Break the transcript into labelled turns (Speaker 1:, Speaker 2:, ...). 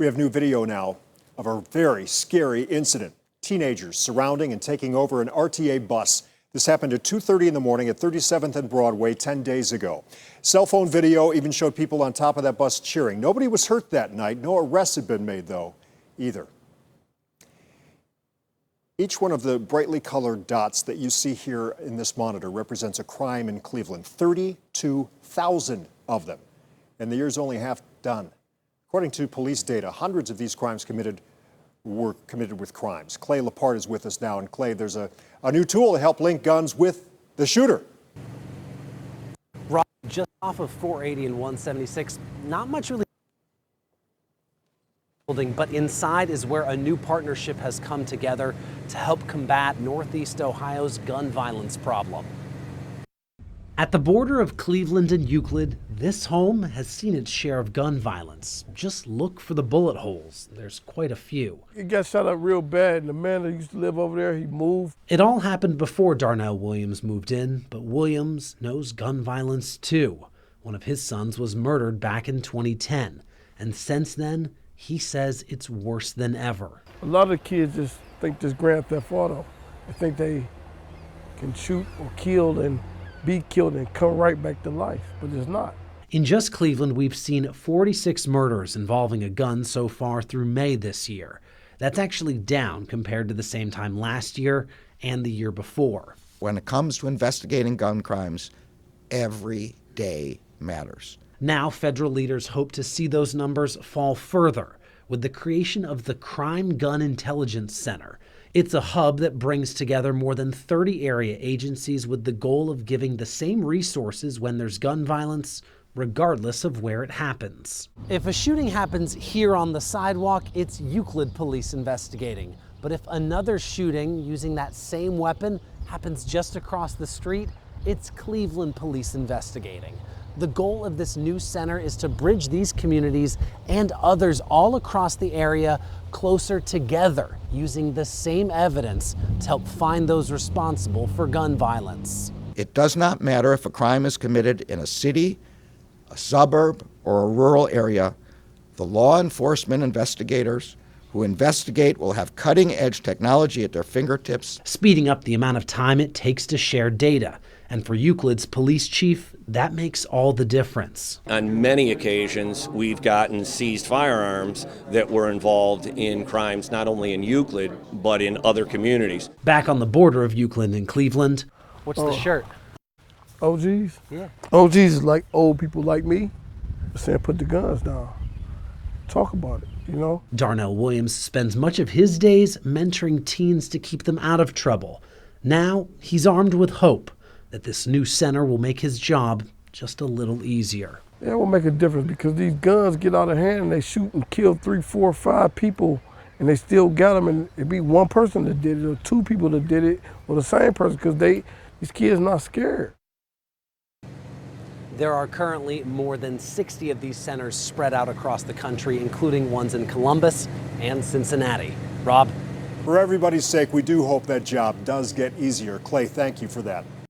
Speaker 1: We have new video now of a very scary incident. Teenagers surrounding and taking over an RTA bus. This happened at 2:30 in the morning at 37th and Broadway 10 days ago. Cell phone video even showed people on top of that bus cheering. Nobody was hurt that night. No arrests had been made, though, either. Each one of the brightly colored dots that you see here in this monitor represents a crime in Cleveland. 32,000 of them. And the year's only half done. According to police data, hundreds of these crimes were committed with crimes. Clay Lepard is with us now. And Clay, there's a new tool to help link guns with the shooter.
Speaker 2: Rob, just off of 480 and 176, not much really building, but inside is where a new partnership has come together to help combat Northeast Ohio's gun violence problem. At the border of Cleveland and Euclid, this home has seen its share of gun violence. Just look for the bullet holes. There's quite a few.
Speaker 3: It got shot up real bad, and the man that used to live over there, he moved.
Speaker 2: It all happened before Darnell Williams moved in, but Williams knows gun violence too. One of his sons was murdered back in 2010, and since then, he says it's worse than ever.
Speaker 3: A lot of the kids just think this Grand Theft Auto. They think they can shoot or kill and be killed and come right back to life, but it's not.
Speaker 2: In just Cleveland, we've seen 46 murders involving a gun so far through May this year. That's actually down compared to the same time last year and the year before.
Speaker 4: When it comes to investigating gun crimes, every day matters.
Speaker 2: Now, federal leaders hope to see those numbers fall further with the creation of the Crime Gun Intelligence Center. It's a hub that brings together more than 30 area agencies with the goal of giving the same resources when there's gun violence, regardless of where it happens. If a shooting happens here on the sidewalk, it's Euclid police investigating. But if another shooting using that same weapon happens just across the street, it's Cleveland police investigating. The goal of this new center is to bridge these communities and others all across the area closer together, using the same evidence to help find those responsible for gun violence.
Speaker 4: It does not matter if a crime is committed in a city, a suburb, or a rural area. The law enforcement investigators who investigate will have cutting-edge technology at their fingertips,
Speaker 2: speeding up the amount of time it takes to share data. And for Euclid's police chief, that makes all the difference.
Speaker 5: On many occasions, we've gotten seized firearms that were involved in crimes not only in Euclid, but in other communities.
Speaker 2: Back on the border of Euclid and Cleveland. What's the shirt?
Speaker 3: OGs?
Speaker 2: Yeah.
Speaker 3: OGs is like old people like me, saying put the guns down. Talk about it, you know?
Speaker 2: Darnell Williams spends much of his days mentoring teens to keep them out of trouble. Now he's armed with hope that this new center will make his job just a little easier.
Speaker 3: Yeah, it will make a difference because these guns get out of hand and they shoot and kill 3, 4, 5 people and they still got them, and it'd be one person that did it or 2 people that did it or the same person because these kids not scared.
Speaker 2: There are currently more than 60 of these centers spread out across the country, including ones in Columbus and Cincinnati. Rob?
Speaker 1: For everybody's sake, we do hope that job does get easier. Clay, thank you for that.